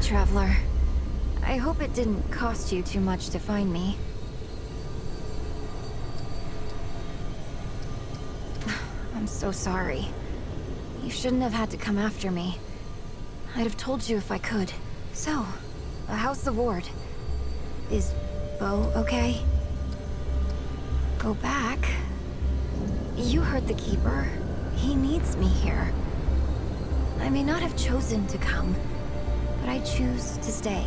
Traveler. I hope it didn't cost you too much to find me. I'm so sorry. You shouldn't have had to come after me. I'd have told you if I could. So, how's the ward? Is Bo okay? Go back? You heard the Keeper. He needs me here. I may not have chosen to come, but I choose to stay.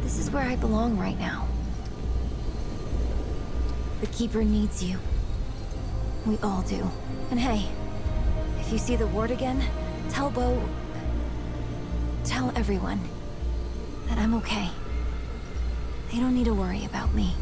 This is where I belong right now. The Keeper needs you. We all do. And hey, if you see the ward again, tell Bo... Tell everyone that I'm okay. They don't need to worry about me.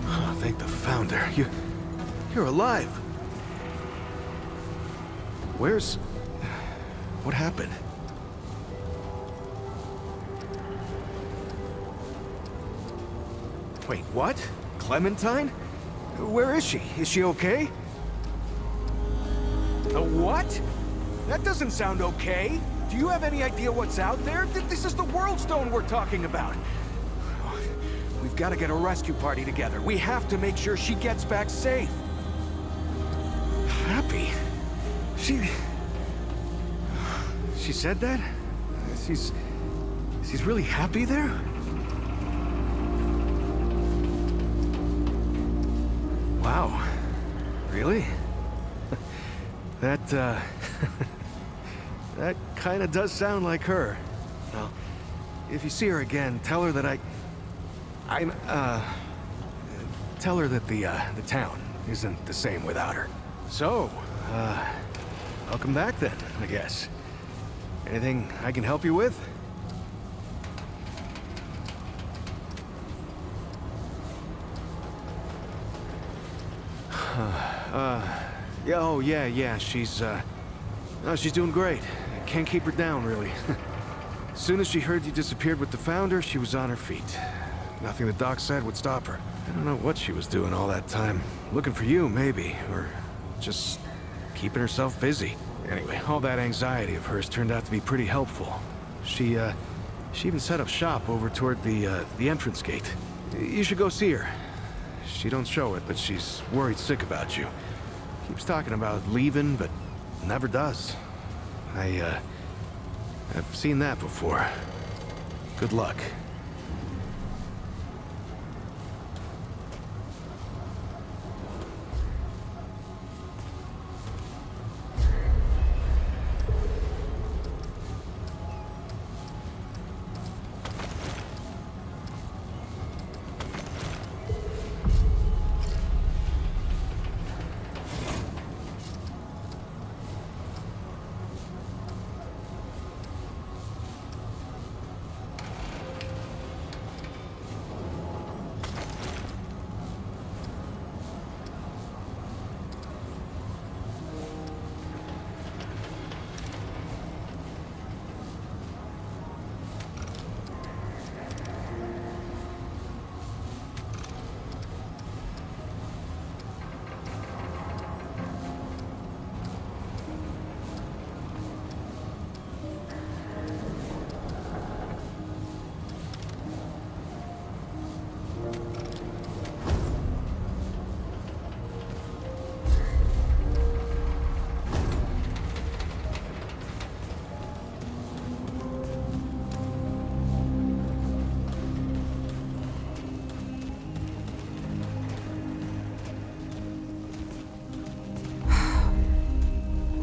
Oh, thank the Founder. You're alive. What happened? Wait, what? Clementine? Where is she? Is she okay? The what? That doesn't sound okay. Do you have any idea what's out there? This is the World Stone we're talking about. We've got to get a rescue party together. We have to make sure she gets back safe. Happy? She said that? She's really happy there? Wow. Really? That that kinda does sound like her. Well, if you see her again, tell her that tell her that the town isn't the same without her. So, welcome back then, I guess. Anything I can help you with? Yeah, she's doing great. Can't keep her down, really. As soon as she heard you disappeared with the Founder, she was on her feet. Nothing the doc said would stop her. I don't know what she was doing all that time. Looking for you, maybe, or just keeping herself busy. Anyway, all that anxiety of hers turned out to be pretty helpful. She even set up shop over toward the entrance gate. You should go see her. She don't show it, but she's worried sick about you. Keeps talking about leaving, but never does. I've seen that before. Good luck.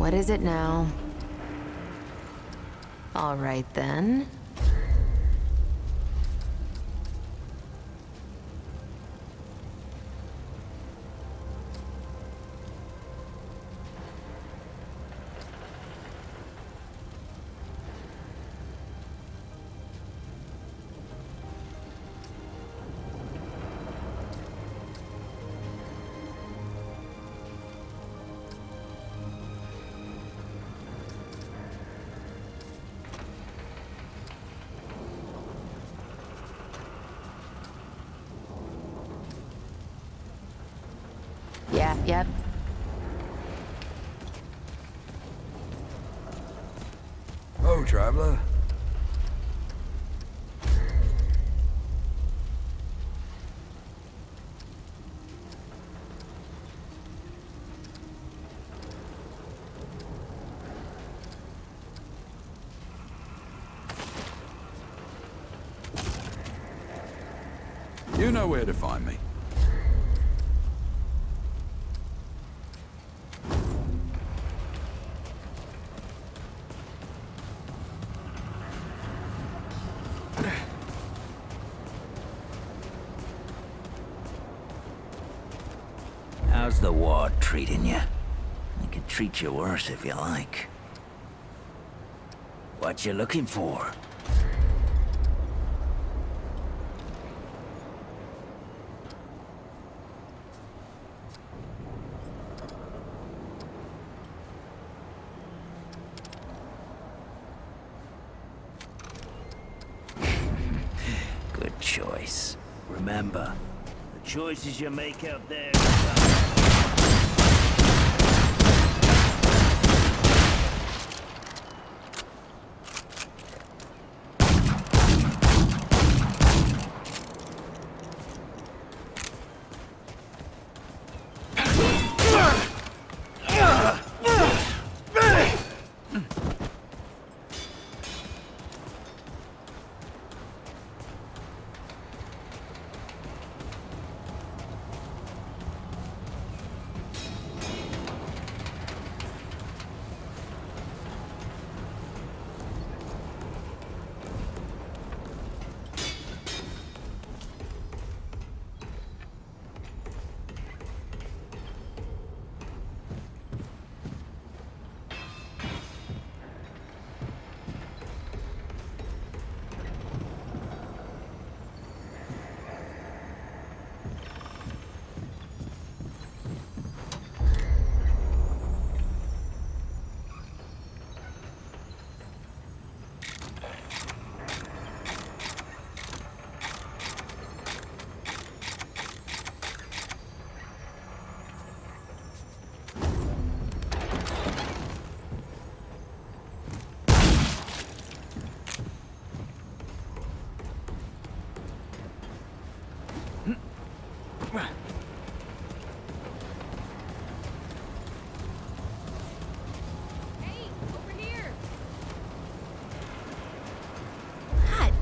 What is it now? All right, then. Yep. Oh, traveler. You know where to find me. How's the ward treating you? I can treat you worse if you like. What you looking for? Good choice. Remember, the choices you make out there...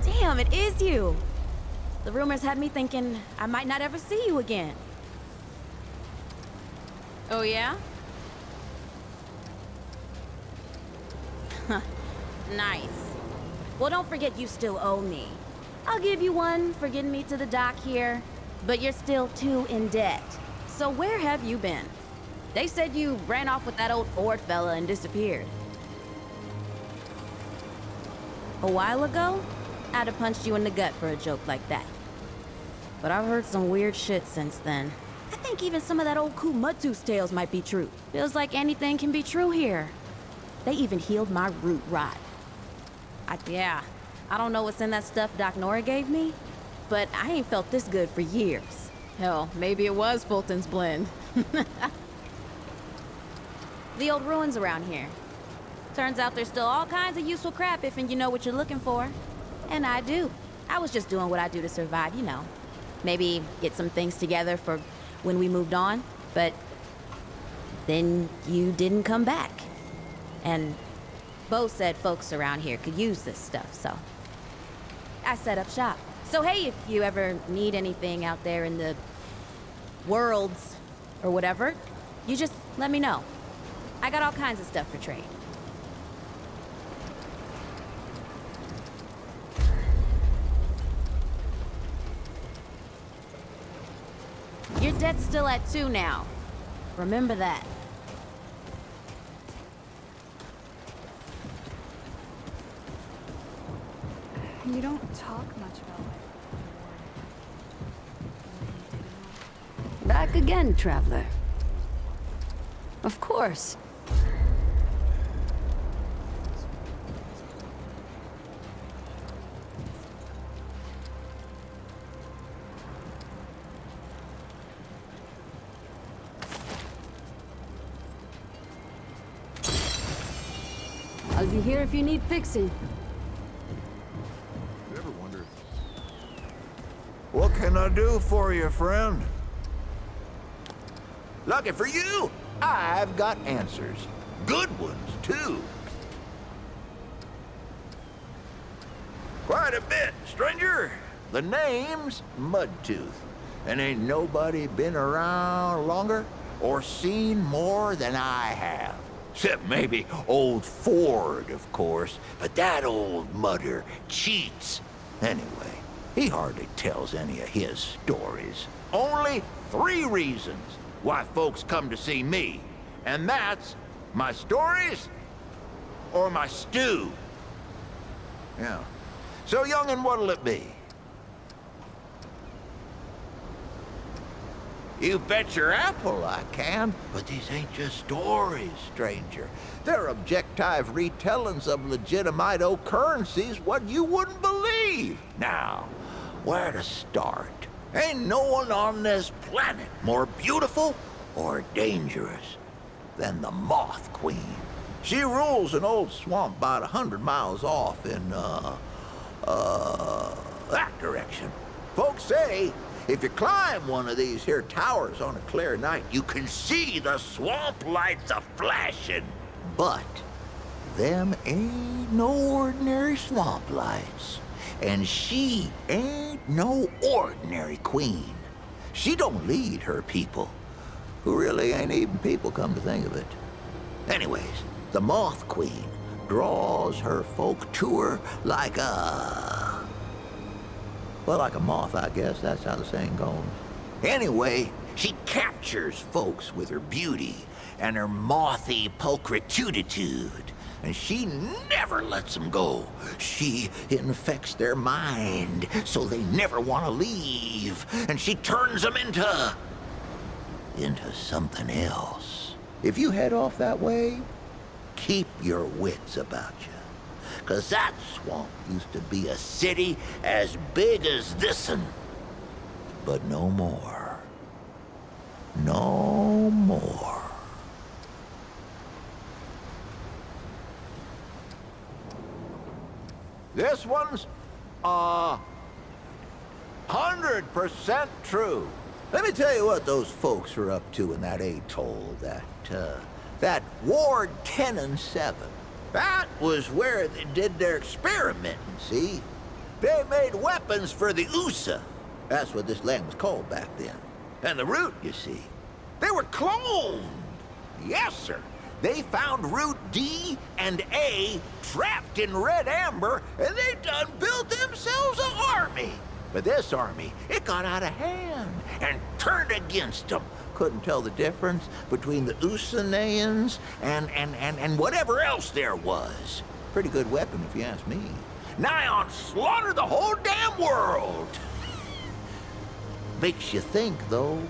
Damn, it is you. The rumors had me thinking I might not ever see you again. Oh, yeah? Nice. Well, don't forget you still owe me. I'll give you one for getting me to the dock here, but you're still 2 in debt. So where have you been? They said you ran off with that old Ford fella and disappeared. A while ago, I'd have punched you in the gut for a joke like that. But I've heard some weird shit since then. I think even some of that old cool MUDTOOTH'S tales might be true. Feels like anything can be true here. They even healed my root rot. Yeah, I don't know what's in that stuff Doc Nora gave me, but I ain't felt this good for years. Hell, maybe it was Fulton's blend. The old ruins around here. Turns out there's still all kinds of useful crap if you know what you're looking for. And I do. I was just doing what I do to survive, you know. Maybe get some things together for when we moved on, but then you didn't come back. And Bo said folks around here could use this stuff, so I set up shop. So hey, if you ever need anything out there in the worlds or whatever, you just let me know. I got all kinds of stuff for trade. Your debt's still at 2 now. Remember that. You don't talk much about it. Back again, traveler. Of course. I'll be here if you need fixing. You ever wonder? What can I do for you, friend? Lucky for you, I've got answers. Good ones, too. Quite a bit, stranger. The name's Mudtooth. And ain't nobody been around longer or seen more than I have. Except maybe old Ford, of course. But that old mudder cheats. Anyway, he hardly tells any of his stories. Only 3 reasons why folks come to see me. And that's my stories or my stew. Yeah. So, young'un, what'll it be? You bet your apple I can, but these ain't just stories, stranger. They're objective retellings of legitimate occurrences what you wouldn't believe. Now, where to start? Ain't no one on this planet more beautiful or dangerous than the Moth Queen. She rules an old swamp about 100 miles off in, that direction. Folks say if you climb one of these here towers on a clear night, you can see the swamp lights a-flashing. But them ain't no ordinary swamp lights. And she ain't no ordinary queen. She don't lead her people, who really ain't even people, come to think of it. Anyways, the Moth Queen draws her folk to her like a... well, like a moth, I guess. That's how the saying goes. Anyway, she captures folks with her beauty and her mothy pulchritude. And she never lets them go. She infects their mind so they never want to leave. And she turns them into something else. If you head off that way, keep your wits about you. 'Cause that swamp used to be a city as big as this'n. But no more. No more. This one's 100% true. Let me tell you what those folks are up to in that atoll, that Ward 10 and 7. That was where they did their experimenting, see? They made weapons for the USA. That's what this land was called back then. And the root, you see, they were cloned. Yes, sir. They found root D and A trapped in red amber, and they done built themselves an army. But this army, it got out of hand and turned against them. Couldn't tell the difference between the Usanayans and whatever else there was. Pretty good weapon, if you ask me. Nigh on slaughter the whole damn world. Makes you think, though,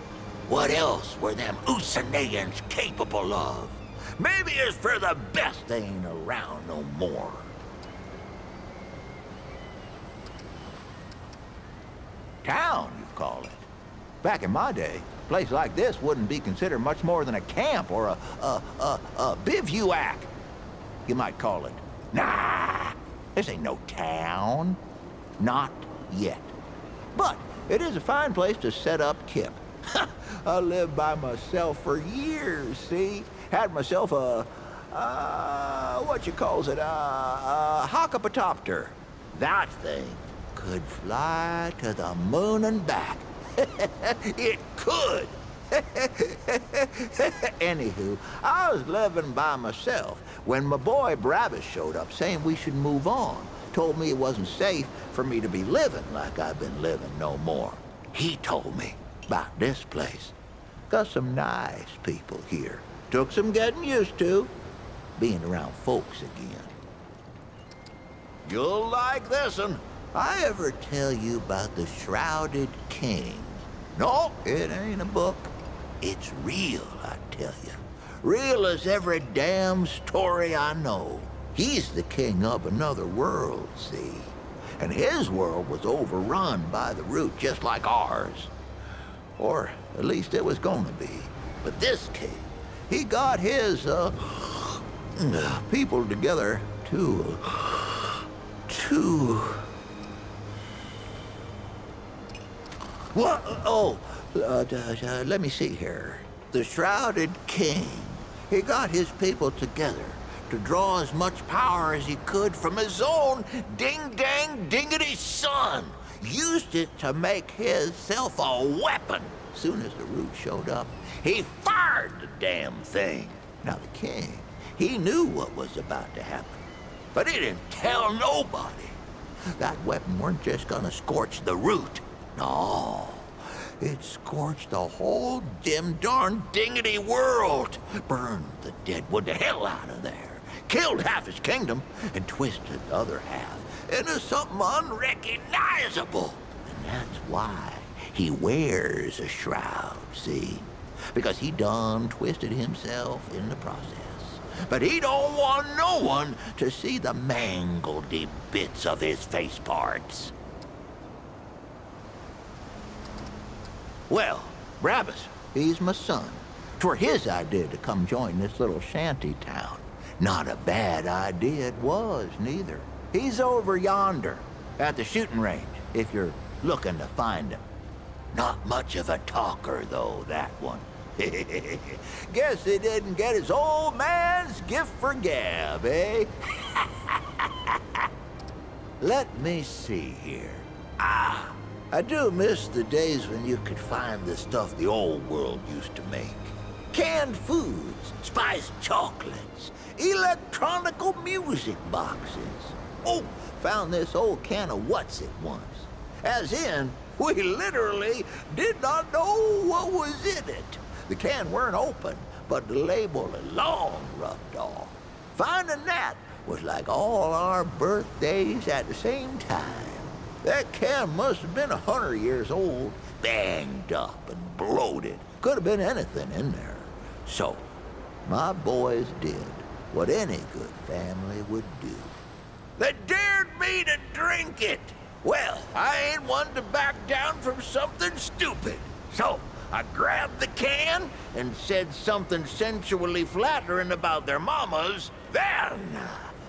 what else were them Usanayans capable of? Maybe it's for the best they ain't around no more. Town, you call it. Back in my day, a place like this wouldn't be considered much more than a camp or a bivouac, you might call it. Nah, this ain't no town. Not yet. But it is a fine place to set up kip. I lived by myself for years, see? Had myself a what you calls it, a hockapatopter. That thing could fly to the moon and back. It could. Anywho, I was living by myself when my boy Brabus showed up saying we should move on. Told me it wasn't safe for me to be living like I've been living no more. He told me about this place. Got some nice people here. Took some getting used to, being around folks again. You'll like this one. I ever tell you about the Shrouded King? No, it ain't a book. It's real, I tell you. Real as every damn story I know. He's the king of another world, see? And his world was overrun by the Root just like ours. Or at least it was gonna be. But this king, he got his, people together to what? Oh, let me see here. The Shrouded King, he got his people together to draw as much power as he could from his own ding-dang-dingity son. Used it to make himself a weapon. Soon as the Root showed up, he fired the damn thing. Now the king, he knew what was about to happen, but he didn't tell nobody. That weapon weren't just gonna scorch the Root. No, it scorched the whole dim darn dingity world. Burned the deadwood the hell out of there. Killed half his kingdom and twisted the other half into something unrecognizable. And that's why he wears a shroud, see? Because he done twisted himself in the process. But he don't want no one to see the mangledy bits of his face parts. Well, Brabus, he's my son. 'Twere his idea to come join this little shanty town. Not a bad idea it was, neither. He's over yonder, at the shooting range, if you're looking to find him. Not much of a talker, though, that one. Guess he didn't get his old man's gift for gab, eh? Let me see here. I do miss the days when you could find the stuff the old world used to make. Canned foods, spiced chocolates, electronical music boxes. Oh, found this old can of what's-it once. As in, we literally did not know what was in it. The can weren't open, but the label had long rubbed off. Finding that was like all our birthdays at the same time. That can must have been 100 years old, banged up and bloated. Could have been anything in there. So, my boys did what any good family would do. They dared me to drink it. Well, I ain't one to back down from something stupid. So, I grabbed the can and said something sensually flattering about their mamas. Then,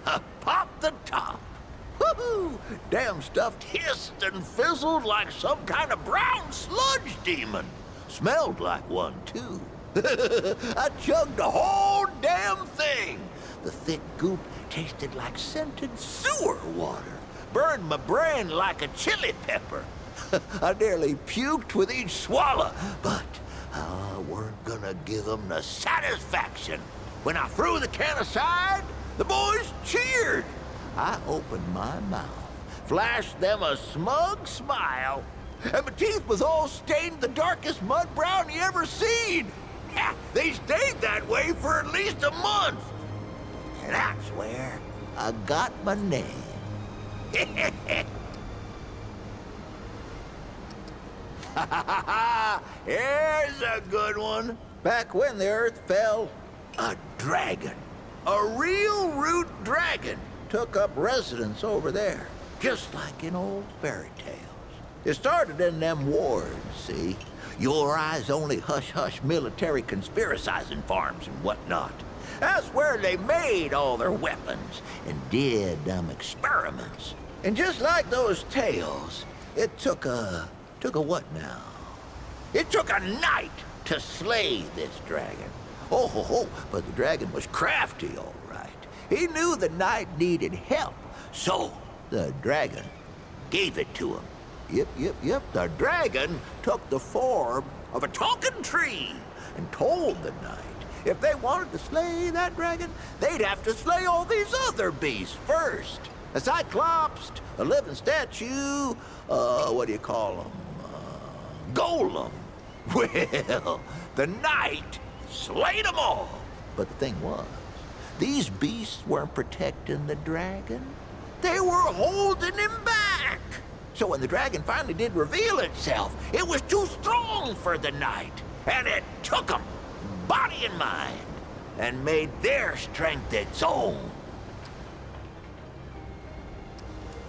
I popped the top. Woohoo! Damn stuff hissed and fizzled like some kind of brown sludge demon. Smelled like one, too. I chugged the whole damn thing. The thick goop tasted like scented sewer water. Burned my brain like a chili pepper. I nearly puked with each swallow, but I weren't gonna give them the satisfaction. When I threw the can aside, the boys cheered. I opened my mouth, flashed them a smug smile, and my teeth was all stained the darkest mud brown you ever seen. They stayed that way for at least a month. And that's where I got my name. Here's a good one. Back when the earth fell, a dragon, a real root dragon, took up residence over there, just like in old fairy tales. It started in them wards, see? Your eyes only hush-hush military conspiracizing farms and whatnot. That's where they made all their weapons and did them experiments. And just like those tales, it took a what now? It took a night to slay this dragon. Oh, but the dragon was crafty, all right. He knew the knight needed help, so the dragon gave it to him. Yep. The dragon took the form of a talking tree and told hold the night. If they wanted to slay that dragon, they'd have to slay all these other beasts first. A Cyclops, a living statue, what do you call them? Golem. Well, the knight slayed them all. But the thing was, these beasts weren't protecting the dragon. They were holding him back. So when the dragon finally did reveal itself, it was too strong for the knight. And it took him, body and mind, and made their strength its own.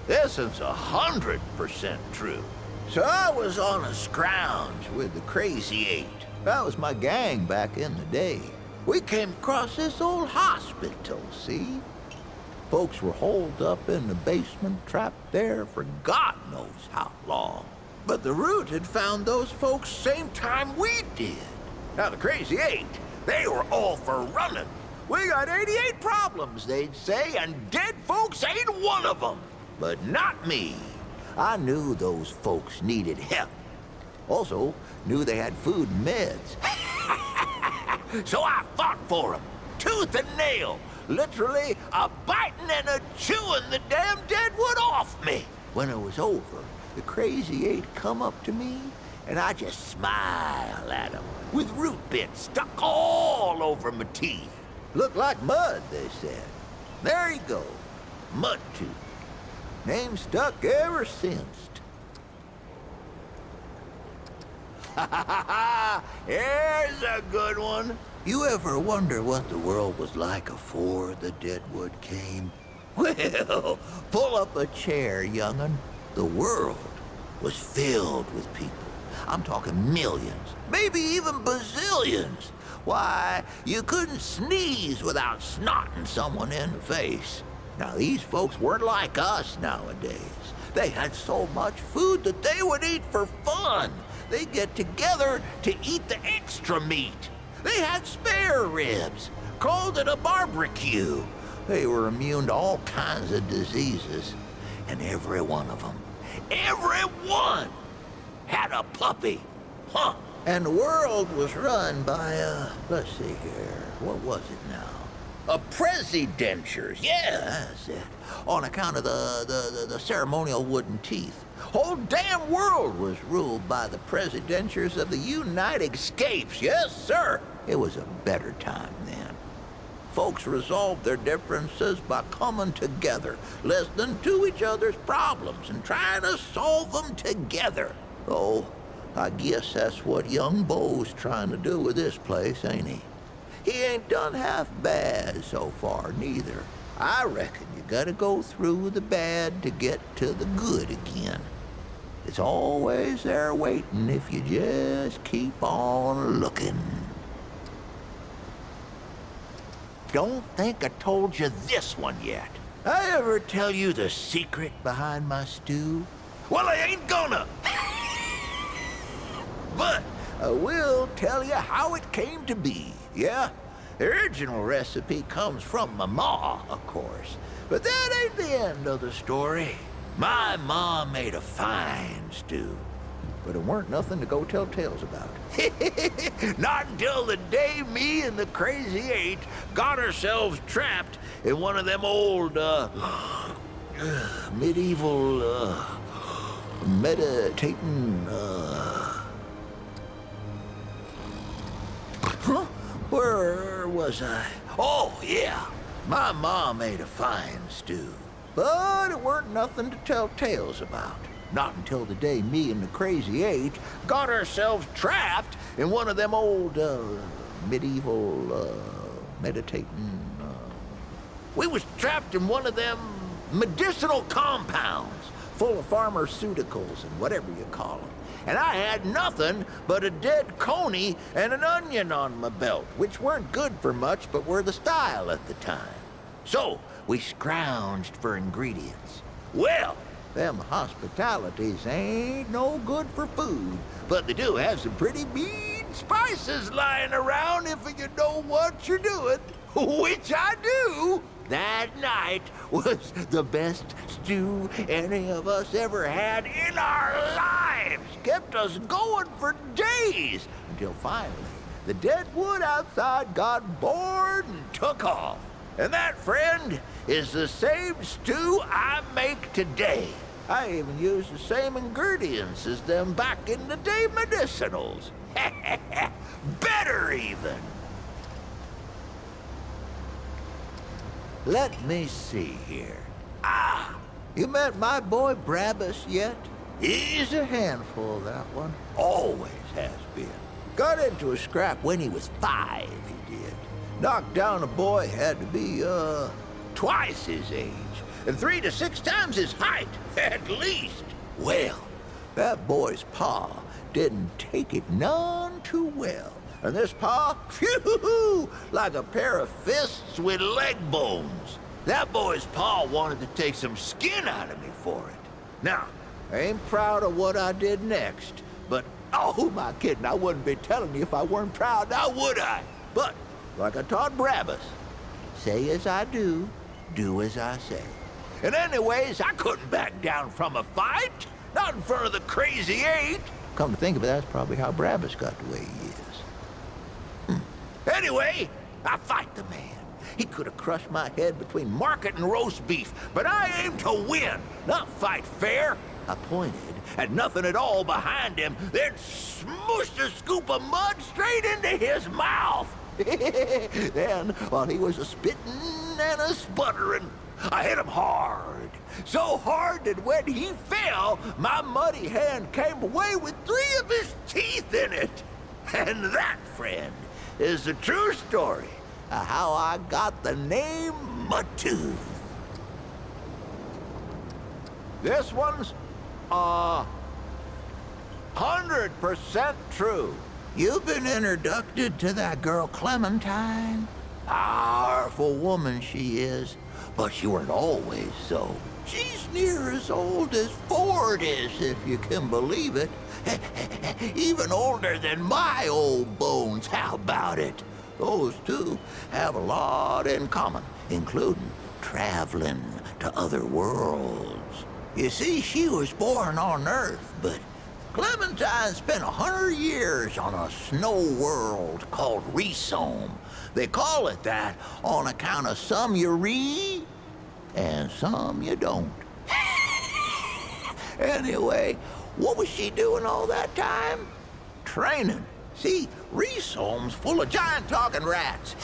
This is 100% true. So I was on a scrounge with the Crazy Eight. That was my gang back in the day. We came across this old hospital, see? Folks were holed up in the basement, trapped there for God knows how long. But the Root had found those folks same time we did. Now the Crazy Eight, they were all for running. We got 88 problems, they'd say, and dead folks ain't one of them. But not me. I knew those folks needed help. Also, knew they had food and meds. So I fought for them, tooth and nail. Literally a biting and a chewing the damn deadwood off me. When it was over, the Crazy Eight come up to me, and I just smile at them, with root bits stuck all over my teeth. Looked like mud, they said. There you go, MUDTOOTH. Name stuck ever since. Here's a good one. You ever wonder what the world was like afore the Deadwood came? Well, pull up a chair, young'un. The world was filled with people. I'm talking millions, maybe even bazillions. Why, you couldn't sneeze without snotting someone in the face. Now, these folks weren't like us nowadays. They had so much food that they would eat for fun. They'd get together to eat the extra meat. They had spare ribs, called it a barbecue. They were immune to all kinds of diseases. And every one of them, every one, had a puppy. Huh. And the world was run by, let's see here, what was it now? Presidentures, yeah, that's it. On account of the ceremonial wooden teeth. Whole damn world was ruled by the presidentures of the United States, yes, sir. It was a better time then. Folks resolved their differences by coming together, listening to each other's problems and trying to solve them together. Oh, I guess that's what young Bo's trying to do with this place, ain't he? He ain't done half bad so far, neither. I reckon you gotta go through the bad to get to the good again. It's always there waiting if you just keep on looking. Don't think I told you this one yet. I ever tell you the secret behind my stew? Well, I ain't gonna. But I will tell you how it came to be. Yeah, the original recipe comes from my ma, of course. But that ain't the end of the story. My ma made a fine stew. But it weren't nothing to go tell tales about. Not until the day me and the Crazy Eight got ourselves trapped in one of them old, medieval, meditating, Huh? Where was I? Oh, yeah. My mom made a fine stew. But it weren't nothing to tell tales about. Not until the day me and the Crazy Eight got ourselves trapped in one of them old, medieval, meditating, We was trapped in one of them medicinal compounds full of pharmaceuticals and whatever you call them. And I had nothing but a dead coney and an onion on my belt, which weren't good for much, but were the style at the time. So we scrounged for ingredients. Well, them hospitalities ain't no good for food, but they do have some pretty mean spices lying around if you know what you're doing, which I do. That night was the best stew any of us ever had in our lives. Kept us going for days, until finally the dead wood outside got bored and took off. And that, friend, is the same stew I make today. I even use the same ingredients as them back in the day medicinals. Better even. Let me see here. You met my boy Brabus yet? He's a handful, that one. Always has been. Got into a scrap when he was 5, he did. Knocked down a boy had to be, twice his age. And 3 to 6 times his height, at least. Well, that boy's pa didn't take it none too well. And this pa, phew, like a pair of fists with leg bones. That boy's pa wanted to take some skin out of me for it. Now, I ain't proud of what I did next, but, oh, who am I kidding? I wouldn't be telling you if I weren't proud, now would I? But, like I taught Brabus, say as I do as I say. And anyways, I couldn't back down from a fight, not in front of the crazy 8. Come to think of it, that's probably how Brabus got the way he is. Anyway, I fight the man. He could have crushed my head between market and roast beef, but I aimed to win, not fight fair. I pointed at nothing at all behind him, then smooshed a scoop of mud straight into his mouth. Then, while he was a-spitting and a-sputtering, I hit him hard. So hard that when he fell, my muddy hand came away with 3 of his teeth in it. And that, friend, is the true story of how I got the name MUDTOOTH. This one's, 100% true. You've been introduced to that girl Clementine. Powerful woman she is, but she weren't always so. She's near as old as Ford is, if you can believe it. Even older than my old bones, how about it? Those two have a lot in common, including traveling to other worlds. You see, she was born on Earth, but Clementine spent 100 years on a snow world called Resome. They call it that on account of some you read and some you don't. Anyway, what was she doing all that time? Training. See, Resome's full of giant talking rats.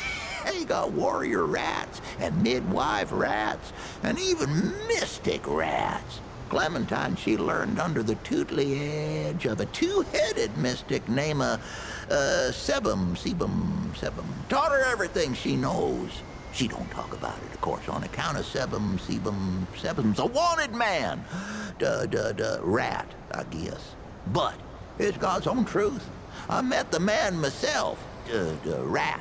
They got warrior rats and midwife rats and even mystic rats. Clementine, she learned under the tutelage of a 2-headed mystic named Sebum. Taught her everything she knows. She don't talk about it, of course, on account of Sebum's a wanted man. Rat, I guess. But it's God's own truth. I met the man myself, rat.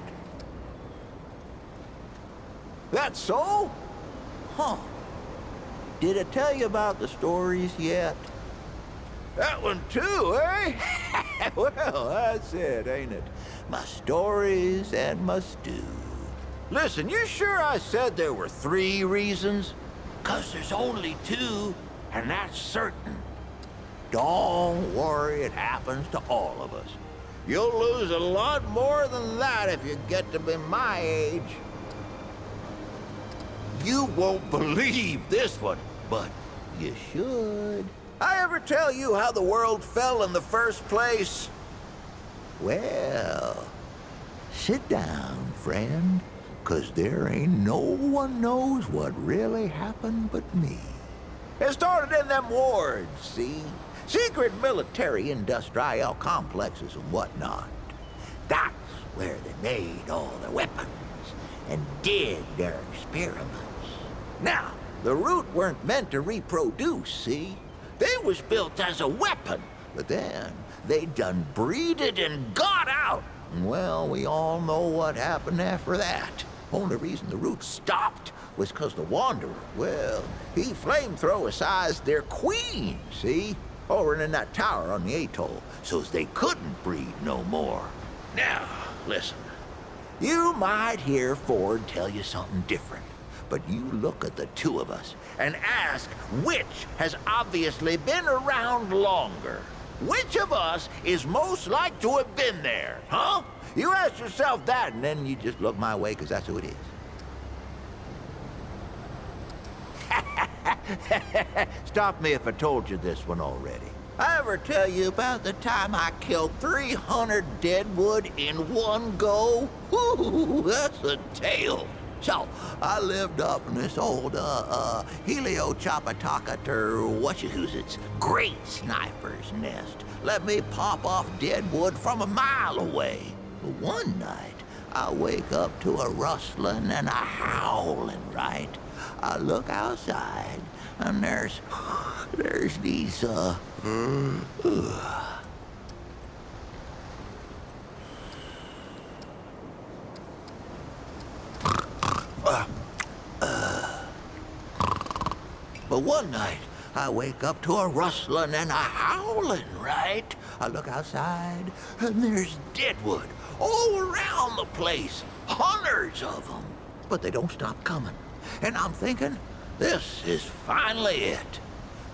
That's so? Huh. Did I tell you about the stories yet? That one too, eh? Well, that's it, ain't it? My stories and my stew. Listen, you sure I said there were 3 reasons? 'Cause there's only 2, and that's certain. Don't worry, it happens to all of us. You'll lose a lot more than that if you get to be my age. You won't believe this one, but you should. I ever tell you how the world fell in the first place? Well, sit down, friend, 'cause there ain't no one knows what really happened but me. It started in them wards, see? Secret military industrial complexes and whatnot. That's where they made all their weapons and did their experiments. Now, the root weren't meant to reproduce, see? They was built as a weapon, but then they done breeded and got out. And well, we all know what happened after that. Only reason the root stopped was 'cause the Wanderer, well, he flamethrower-sized their queen, see? Over in that tower on the atoll, so's they couldn't breed no more. Now, listen. You might hear Ford tell you something different, but you look at the 2 of us and ask which has obviously been around longer. Which of us is most like to have been there, huh? You ask yourself that, and then you just look my way, because that's who it is. Stop me if I told you this one already. I ever tell you about the time I killed 300 deadwood in one go? Whoo, that's a tale. So, I lived up in this old, Heliochapatakater, great sniper's nest. Let me pop off deadwood from a mile away. But one night, I wake up to a rustling and a howling, right? I look outside, and there's these, But one night, I wake up to a rustling and a howling, right? I look outside, and there's deadwood all around the place. Hundreds of them. But they don't stop coming. And I'm thinking, this is finally it.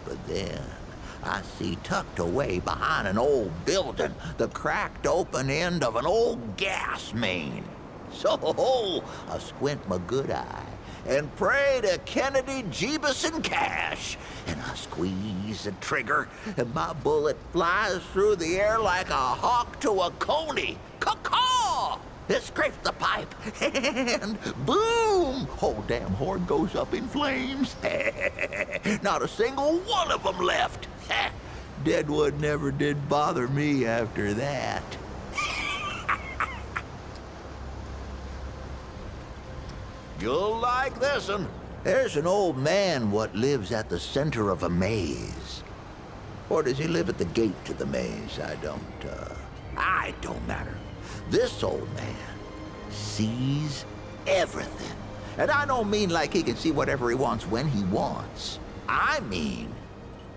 But then, I see tucked away behind an old building the cracked open end of an old gas main. So, I squint my good eye and pray to Kennedy, Jeebus, and Cash. And I squeeze the trigger, and my bullet flies through the air like a hawk to a coney. Caw-caw! It scrapes the pipe, and boom! Whole damn horn goes up in flames. Not a single one of them left. Deadwood never did bother me after that. You'll like this one. There's an old man what lives at the center of a maze. Or does he live at the gate to the maze? It don't matter. This old man sees everything. And I don't mean like he can see whatever he wants when he wants. I mean,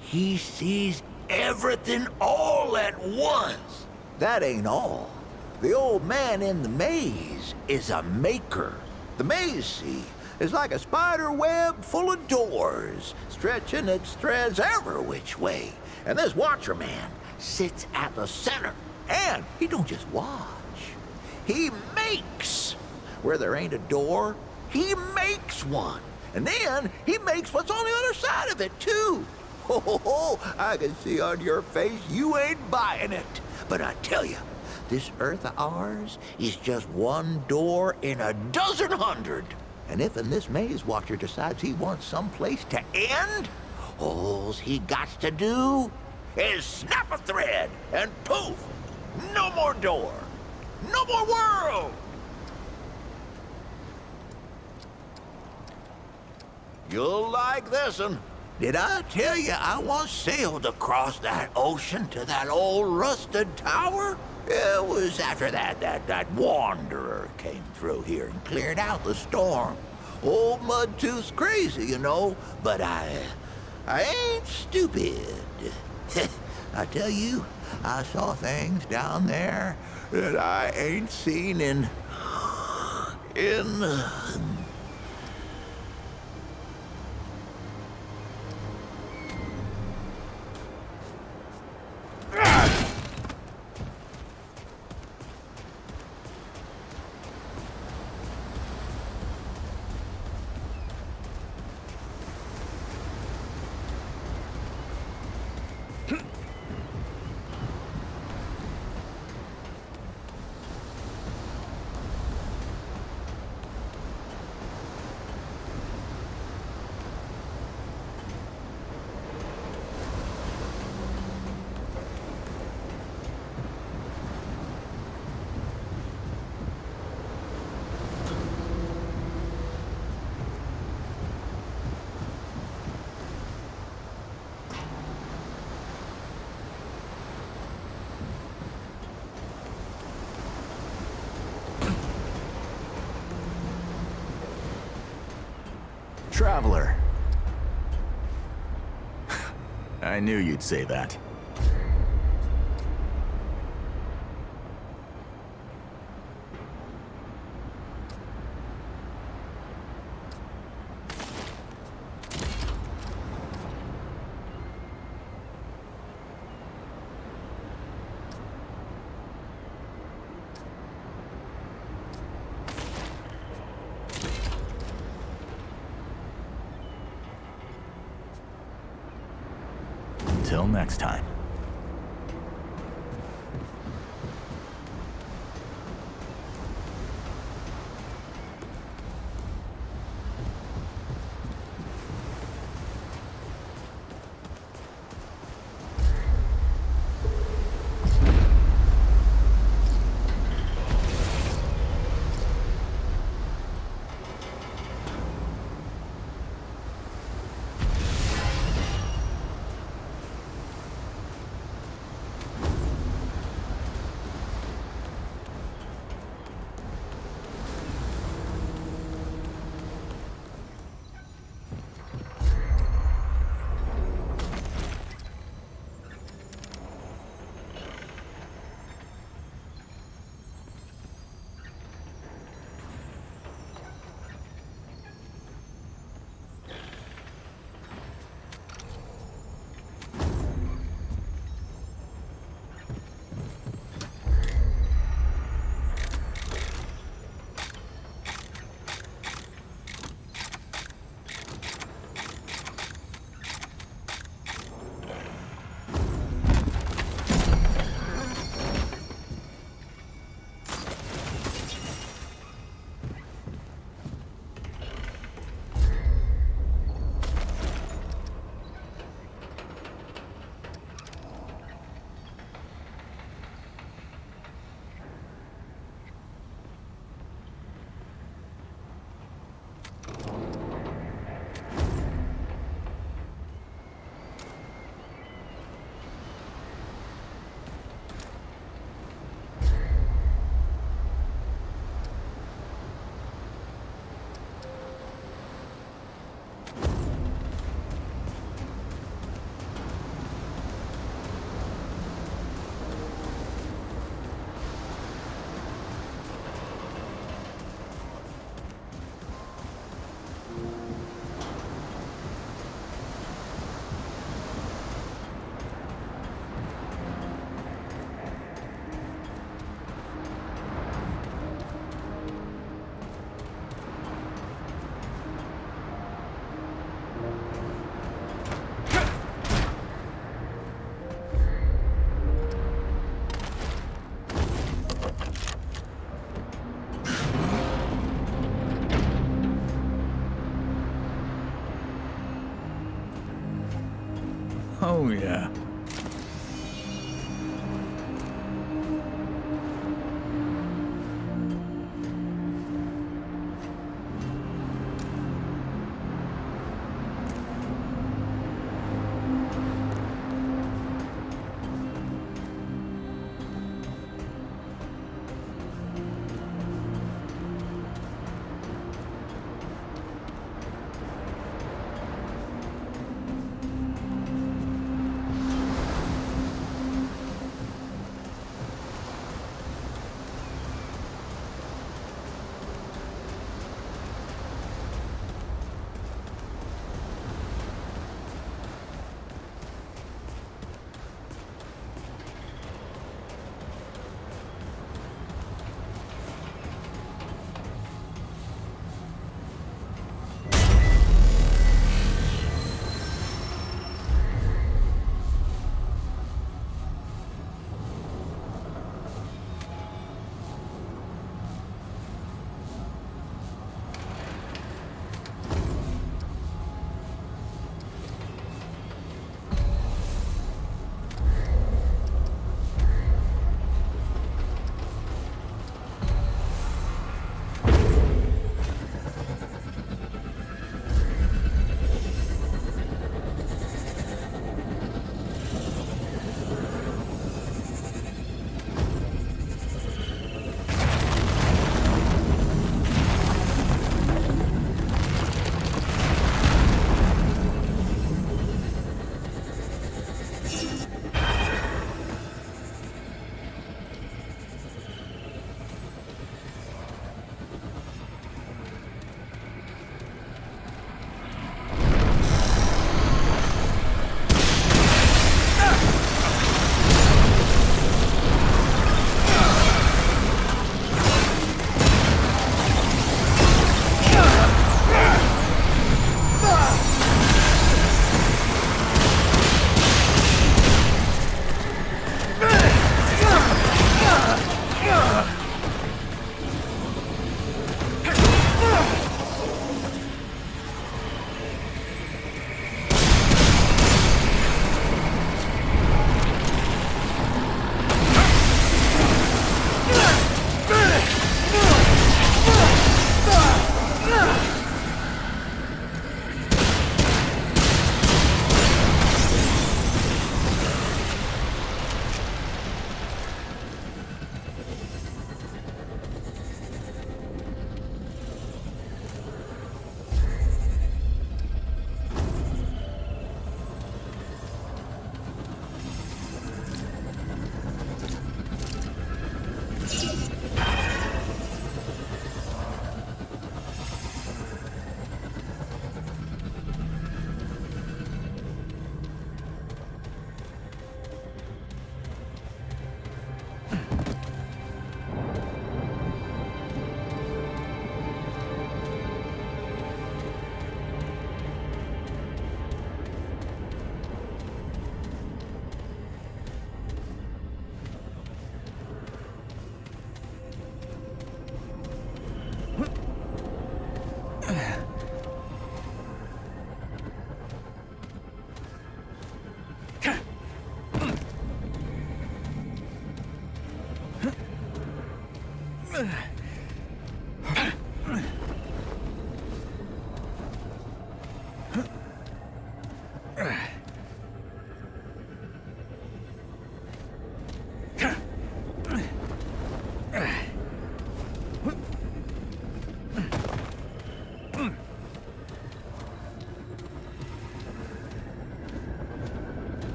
he sees everything all at once. That ain't all. The old man in the maze is a maker. The maze, see, is like a spider web full of doors, stretching its threads every which way. And this watcher man sits at the center. And he don't just watch. He makes. Where there ain't a door, he makes one. And then he makes what's on the other side of it, too. Oh, I can see on your face you ain't buying it. But I tell you, this earth of ours is just one door in a dozen hundred. And if in this maze watcher decides he wants someplace to end, all he got to do is snap a thread and poof, no more door, no more world. You'll like this one. Did I tell you I once sailed across that ocean to that old rusted tower? It was after that wanderer came through here and cleared out the storm. Old MUDTOOTH'S crazy, you know, but I ain't stupid. I tell you, I saw things down there that I ain't seen in Traveler. I knew you'd say that. Until next time. Oh, yeah.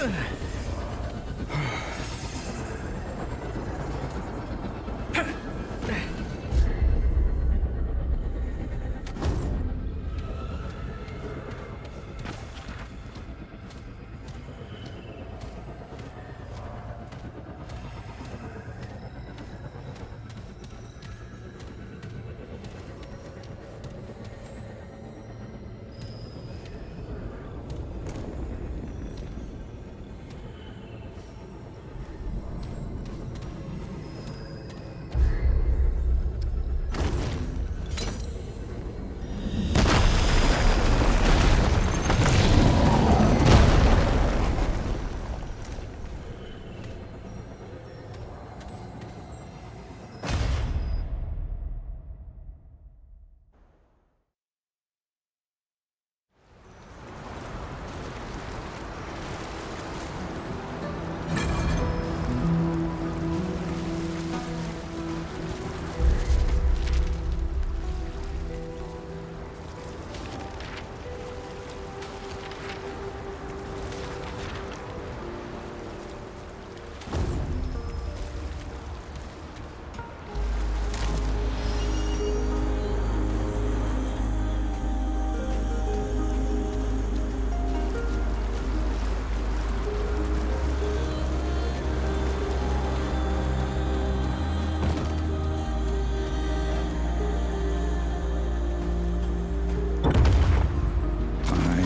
I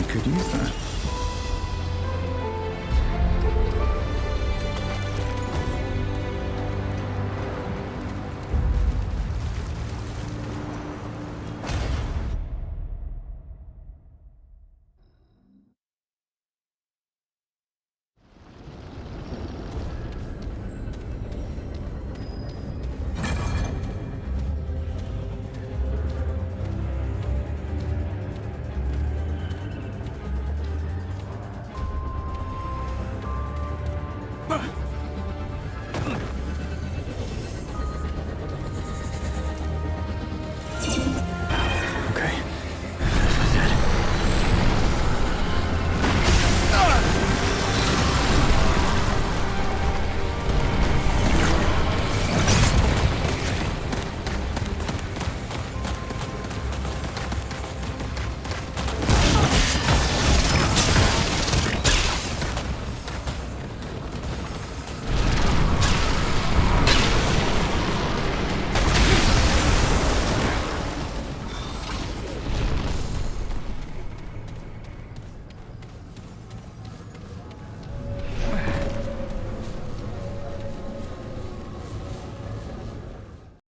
could use that.